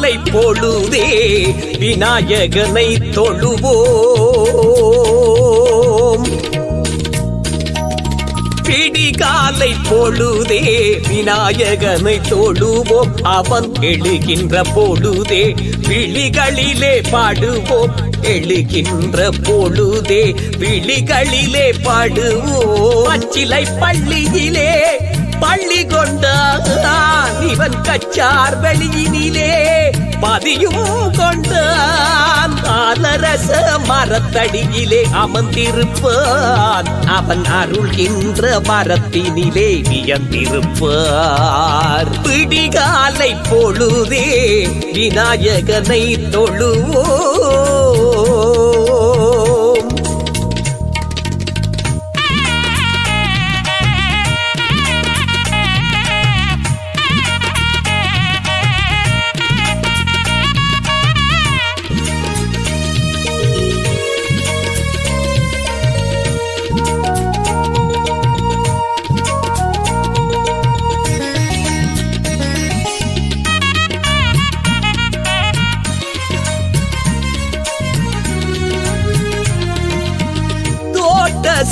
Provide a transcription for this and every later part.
விடிகாலை பொழுதே விநாயகனை தொழுவோம். விடிகாலை பொழுதே விநாயகனை தொழுவோம். அவன் எழுகின்ற பொழுதே விழிகளிலே பாடுவோம். எழுகின்ற பொழுதே விழிகளிலே பாடுவோம். பச்சிலை பள்ளியிலே பள்ளி கொண்டான் இவன் கச்சார் வெளியினிலே பதியும் கொண்டான். ஆலரச மரத்தடியிலே அமர்ந்திருப்பான். அவன் அருள்கின்ற மரத்தினிலே வியந்திருப்பார். விடிகாலை பொழுதே விநாயகனை தொழுவோம்.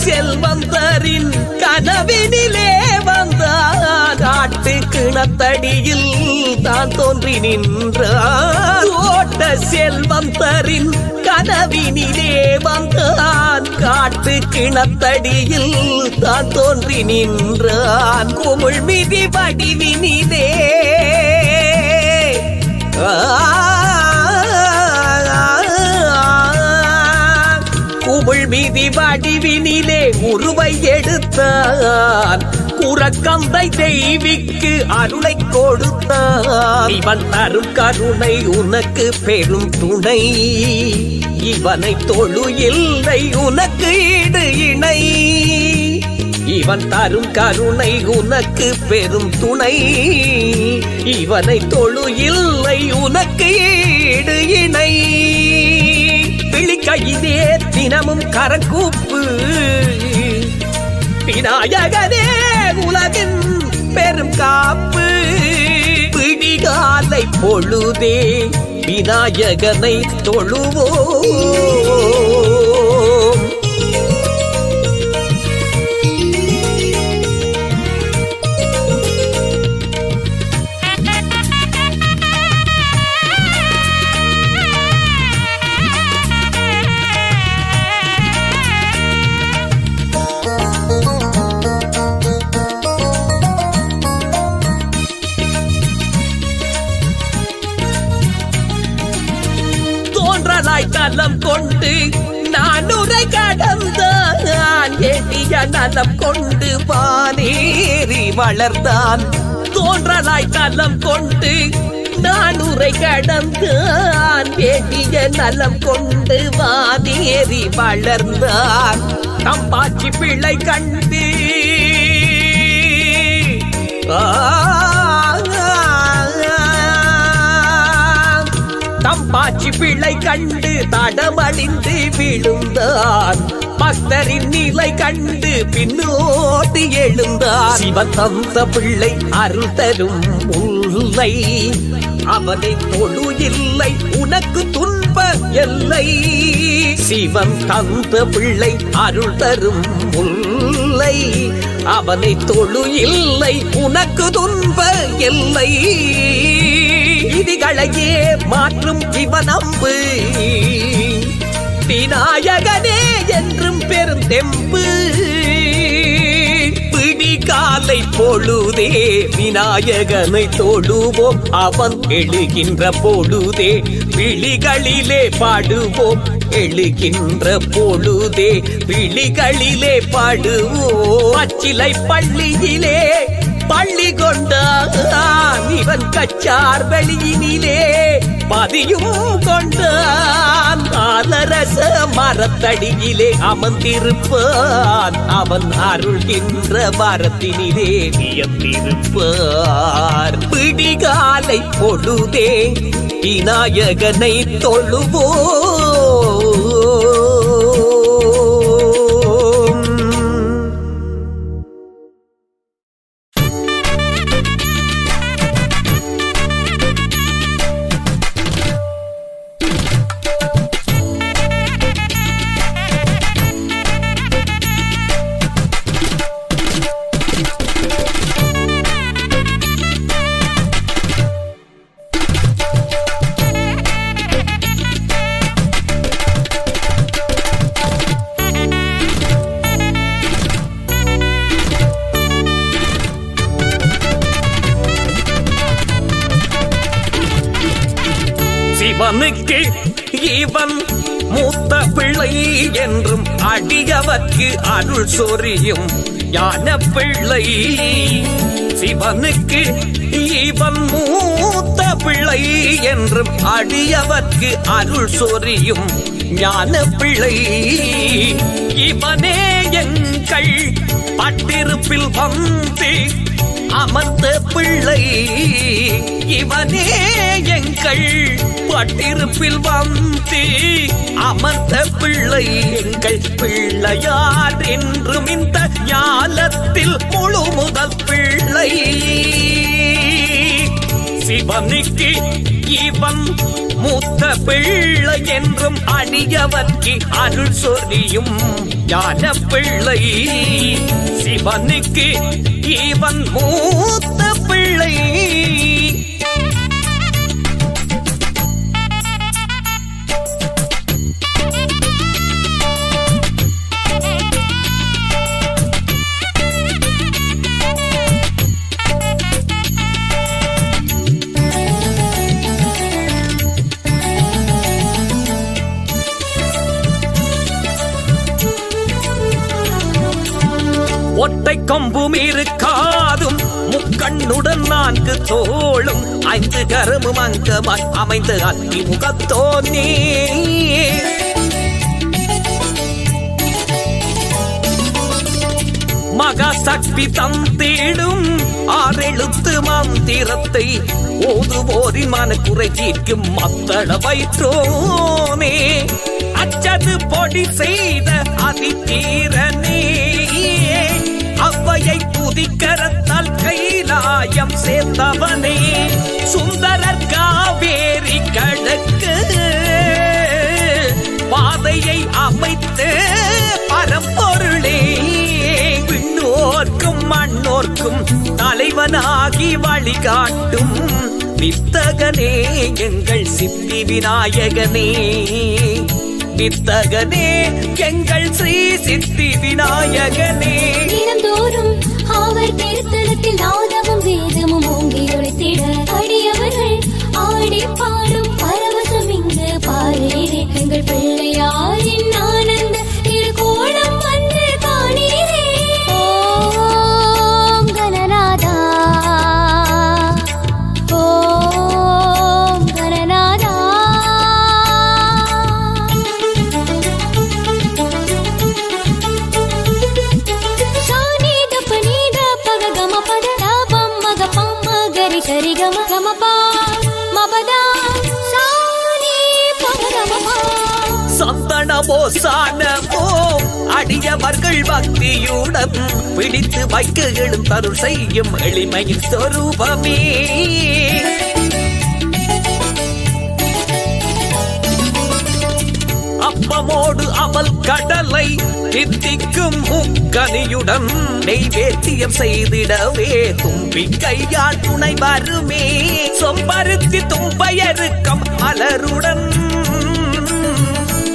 செல்வந்தரின் கனவினிலே வந்தான். காட்டு கிணத்தடியில் தான் தோன்றி நின்றான். ஓட்ட செல்வந்தரின் கனவினிலே வந்தான். காட்டு கிணத்தடியில் தான் தோன்றி நின்றான். குமிழ் மிதி வடிவினிலே குமிழ்மிதி வடிவினிலே உருவை எடுத்தான். குரக்கந்தை தெய்விக்கு அருளை கொடுத்தான். இவன் தரும் கருணை உனக்கு பெரும் துணை. இவனை தொழு இல்லை உனக்கு ஈடு இணை. இவன் தரும் கருணை உனக்கு பெரும் துணை. இவனை தொழு இல்லை உனக்கு ஈடு இணை. பிளிக்கையிலே தினமும் கரக்கூப்பு. விநாயகனே உலகின் பெரும் காப்பு. விடிகாலை பொழுதே விநாயகனை தொழுவோம். நலம் கொண்டு நான் உரை கடந்தான். எளிய நலம் கொண்டு வானேறி வளர்ந்தான். தோன்றலாய் நலம் கொண்டு நான் உரை கடந்தான். எளிய நலம் கொண்டு வானேறி வளர்ந்தான். தம்பாச்சி பிள்ளை கண்டு தம்பாச்சி பிள்ளை கண்டு தடமடிந்து விழுந்தான். பக்தரின் நிலை கண்டு பின்னோடி எழுந்தான். சிவன் தந்த பிள்ளை அருள் தரும் முல்லை. அவனை தொழு இல்லை உனக்கு துன்ப எல்லை. சிவன் தந்த பிள்ளை அருள் தரும் முல்லை. அவனை தொழு இல்லை உனக்கு துன்ப எல்லை. விதிகளையே மாற்றும் இவனம்பு. விநாயகனே என்றும் பெருந்தெம்பு. விடிகாலை பொழுதே விநாயகனை தொழுவோம். அவன் எழுகின்ற பொழுதே விழிகளிலே பாடுவோம். எழுகின்ற பொழுதே விழிகளிலே பாடுவோம். பச்சிலை பள்ளியிலே பள்ளி கொண்டான் இவன் கச்சார் வெளியினிலே பதியும் கொண்டான். ஆலரச மரத்தடியிலே அமர்ந்திருப்பான். அவன் அருள்கின்ற மரத்தினிலே வியந்திருப்பார். விடிகாலை பொழுதே விநாயகனை தொழுவோம். சிவனுக்கு இவன் மூத்த பிள்ளை என்றும் அடியவர்க்கு அருள் சொரியும் ஞான பிள்ளை. சிவனுக்கு இவன் மூத்த பிள்ளை என்றும் அடியவர்க்கு அருள் சொரியும் ஞான பிள்ளை. இவனே எங்கள் பட்டிருப்பில் வந்து அமர்ந்த பிள்ளை. இவனே எங்கள் பட்டிருப்பில் வந்து அமர்ந்த பிள்ளை. எங்கள் பிள்ளையார் என்றும் இந்த ஞானத்தில் முழு முதல் பிள்ளை. சிவனுக்கு இவன் மூத்த பிள்ளை என்றும் அடியவர்க்கு அருள் சொரியும் ஞான பிள்ளை. சிவனுக்கு இவன் மூத்த பிள்ளை. ஒட்டை கொம்பும் இருக்காதும் முக்கண்ணுடன் 4 தோளும் 5 கரமும் அங்கமாய் அமைந்த அத்தி முகத்தோனே. மகாசக்தி தந்திடும் 6 எழுத்து மந்திரத்தை ஓதுவோரின் மனக்குறை தீர்க்கும் மத்தள வைத்தோனே. அச்சது பொடி செய்த அதிதீரனே. அவ்வையை புதிக்கரத்தால் கைலாயம் சேர்ந்தவனே. சுந்தரர் காவேரி கடக்கு பாதையை அமைத்து பரம்பொருளே. விண்ணோர்க்கும் மண்ணோர்க்கும் தலைவனாகி வழிகாட்டும் வித்தகனே எங்கள் சித்தி விநாயகனே. வித்தகனே எங்கள் ஸ்ரீ சித்தி விநாயகனே. தினந்தோறும் அவர் திருத்தலத்தில் நாதமும் வேதமும் ஓங்கி ஒழித்திட அடியவர்கள் ஆடி பாடும் பரவசம் இங்கு பாரேரே. எங்கள் பிள்ளையாரின் ஆனந்த திருக்கோணம் வந்து காணீரே. ஓம் கணநாதா ஓம் கணநாதா. சந்தனமோ சானமோ அடியவர்கள் பக்தியுடன் பிடித்து வைக்க எழும் தருள் செய்யும் எளிமையின் சொரூபமே. அப்பமோடு அவள் கடலை தித்திக்கும் முக்கனியுடன் நெய்வேத்தியம் செய்திடவே தும்பிக்கையால் துணை வருமே. சொம்பருத்தி தும்பையருக்கம் மலருடன்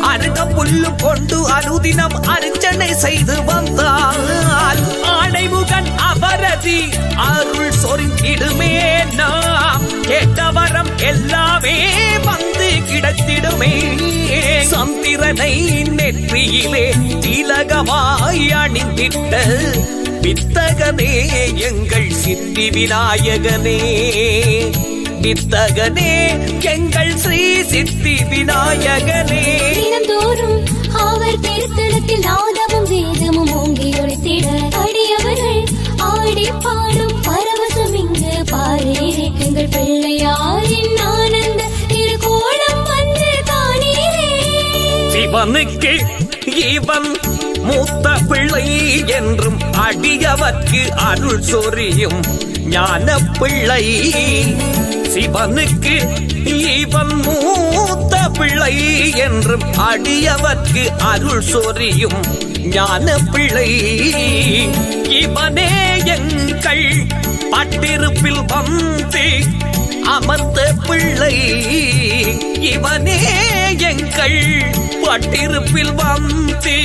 அருக புல்லும் கொண்டு அனுதினம் அர்ச்சனை செய்து வந்தால் ஆணைமுகன் அவரதி அருள் சொரிந்திடுமே. நாம் கேட்டவரம் எல்லாமே வந்து கிடைத்திடுமே. சந்திரனை நெற்றியிலே திலகமாய் அணிந்திட்ட வித்தகனே எங்கள் சித்தி விநாயகனே. வித்தகனே எங்கள் ஸ்ரீ சித்தி விநாயகனே. தினந்தோறும் அவர் திருத்தலத்தில் நாதமும் வேதமும் ஓங்கி ஒழித்திட அடியவர்கள் ஆடி பாடும் பரவசம் இங்கு பாரேரே. எங்கள் பிள்ளையாரின் ஆனந்த திருக்கோணம் வந்து காணீரே. சிவனுக்கு இவன் மூத்த பிள்ளை என்றும் அடியவர்க்கு அருள் சொரியும் ஞான பிள்ளை. சிவனுக்கு இவன் மூத்த பிள்ளை என்றும் அடியவர்க்கு அருள் சொரியும் ஞான பிள்ளை. இவனே எங்கள் பட்டிருப்பில் வந்து அமர்ந்த பிள்ளை. இவனே எங்கள் பட்டிருப்பில் வந்து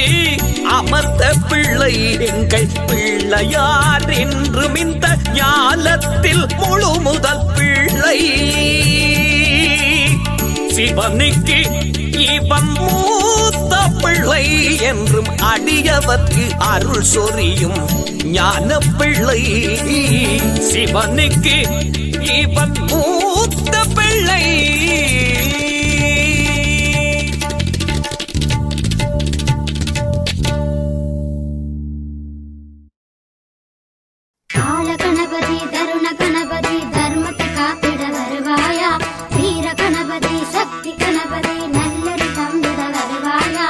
அமர்ந்த பிள்ளை. எங்கள் பிள்ளையார் என்றும் இந்த ஞானத்தில் முழு முதல் பிள்ளை. சிவனுக்கு இவன் மூத்த பிள்ளை என்றும் அடியவர்க்கு அருள் சொரியும் ஞான பிள்ளை. சிவனுக்கு இவன் மூத்த பிள்ளை. கால கணபதி தருண கணபதி தர்மத்தை காத்திட வருவாயா, வீர கணபதி சக்தி கணபதி நல்லறி தந்திட வருவாயா,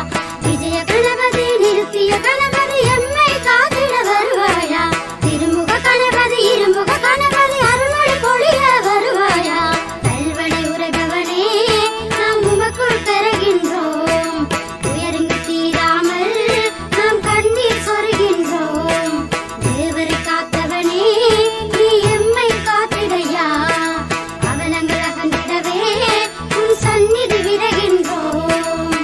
விஜய கணபதி நிறுத்திய கணபதி எம்மை காத்திட வருவாயா, திருமுக கணபதி இருமுக கணபதி அருள்மொழி பொழிய வருவாயா, கல்வனை உரைபவனே நாம் உமக்குள் பெறுகின்றோம், உயர்ந்து தீராமல் நாம் கண்ணீர் சொருகின்றோம், தேவரை காத்தவனே நீ எம்மை காத்திடையா, அவலங்கள் அகன்றிடவே உன் சந்நிதி விரைகின்றோம்.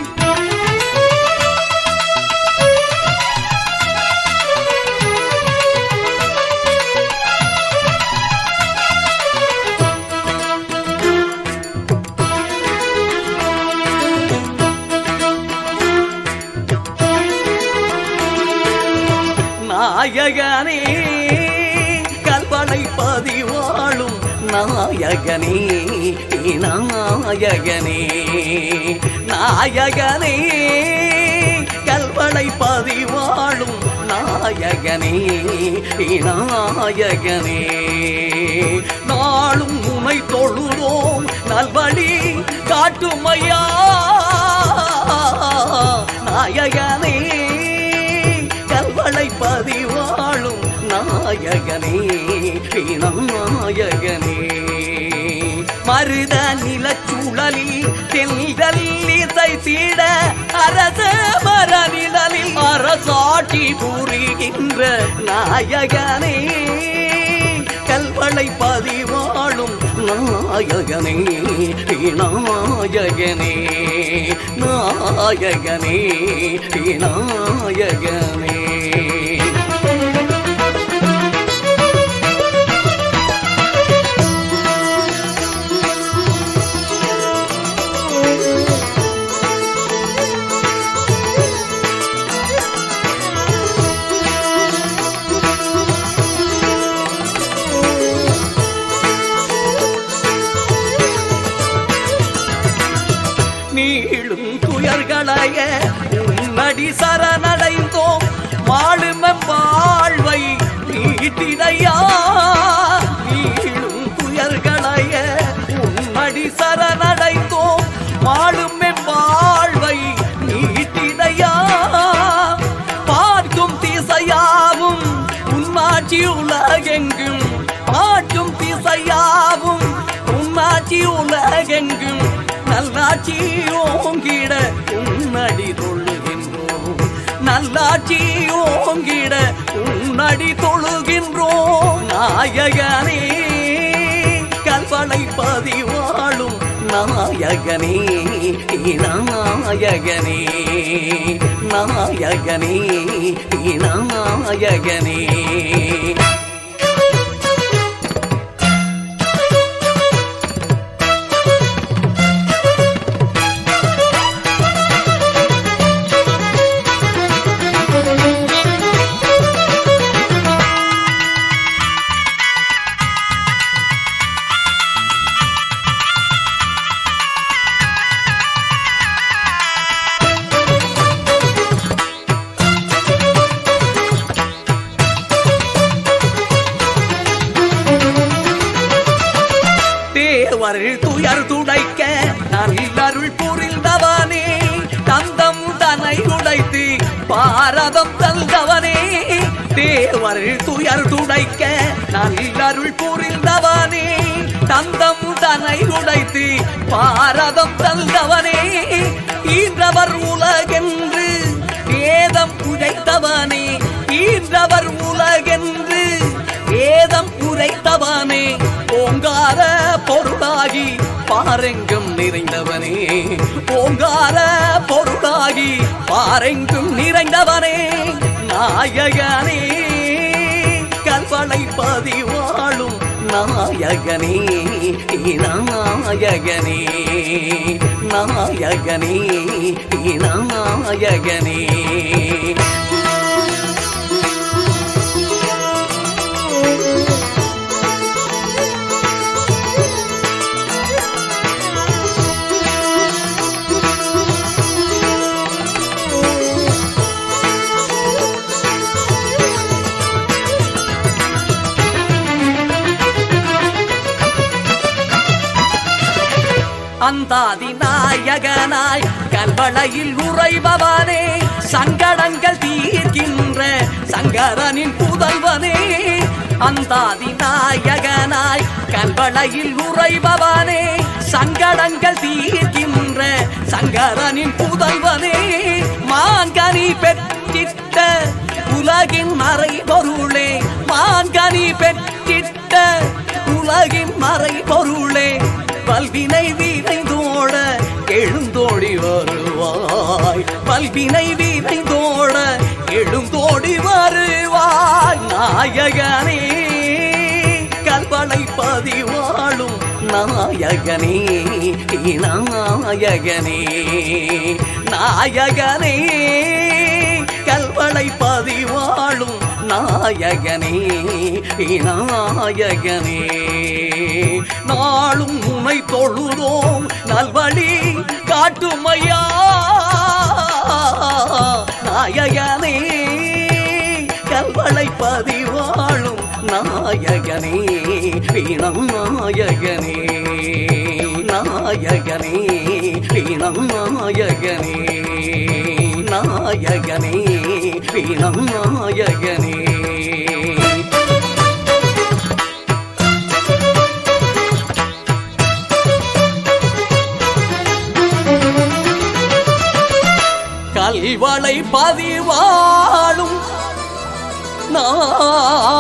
நாயகனே கல்வனை பதிவாழும் நாயகனே நாயகனே நாயகனே கல்வனை பதிவாழும் நாயகனே நாயகனே நாளும் உனை தொழுதோம் நல்வழி காட்டுமையா நாயகனே கல்வளை பதிவாழும் நாயகனே நாயகனே மருத நிலச்சூழலில் தென்றல் இசை சீட அரச மர நிழலில் அரசாட்சி புரிகின்ற நாயகனே கல்வளை பதிவாழும் நாயகனே நாயகனே நாயகனே நாயகனே. நீளும் துயர்களைய உன்னடி சரணடைந்தோம் வாழும் வாழ்வை நீட்டிடையா நீளும் துயர்களைய உன்னடி சரணடைந்தோம் வாழும் வாழ்வை நீட்டிடையா பார்க்கும் திசையாவும் உன்னாட்சி உலகெங்கும் பார்க்கும் திசையாவும் உன்னாட்சி உலகெங்கும் நல்லாட்சி ஓங்கிட உன்னடி தொழுகின்றோம் நல்லாட்சி ஓங்கிட உன்னடி தொழுகின்றோம் நாயகனே கல்வனை பதிவாழும் நாயகனே நாயகனே நாயகனே நாயகனே. துயர் துடைக்க நல்லருள் புரிந்தவனே தந்தம் தனை உடைத்து பாரதம் தந்தவனே தேவர் துயர் துடைக்க நல்லருள் புரிந்தவனே தந்தம் தனை உடைத்து பாரதம் தந்தவனே ஈன்றவர் உலகென்று வேதம் உழைத்தவனே ஈன்றவர் உலகென்று வேதம் உரைத்தவனே ஓங்கார பொருளாகி பாரெங்கும் நிறைந்தவனே ஓங்கார பொருளாகி பாரெங்கும் நிறைந்தவனே நாயகனே கல்வனை பதிவாழும் நாயகனே நாயகனே நாயகனே நாயகனே அந்தாதி நாயகனாய் கல்வளையில் உறைபவனே சங்கடங்கள் தீர்க்கின்ற சங்கரனின் புதல்வனே அந்தாதி நாயகனாய் கல்வளையில் உறைபவனே சங்கடங்கள் தீர்க்கின்ற சங்கரனின் புதல்வனே மாங்கனி பெற்றிட்ட உலகின் மறைபொருளே மாங்கனி பெற்றிட்ட உலகின் மறைபொருளே பல்வினை வீரைந்தோட எழுந்தோடி வருவாய் பல்வினை வீரைந்தோட எழுந்தோடி வருவாய் நாயகனே கல்வளை பதிவாழும் நாயகனே நாயகனே நாயகனே கல்வளை பதிவாழும் நாயகனே நாயகனே நாளும் உனை தொழுதோம் நல்வழி காட்டுமையா நாயகனே கல்வளை பதிவாழும் நாயகனே நாயகனே நாயகனே நாயகனே நாயகனே நாயகனே கல்வளை பதிவாழும் நாயகனே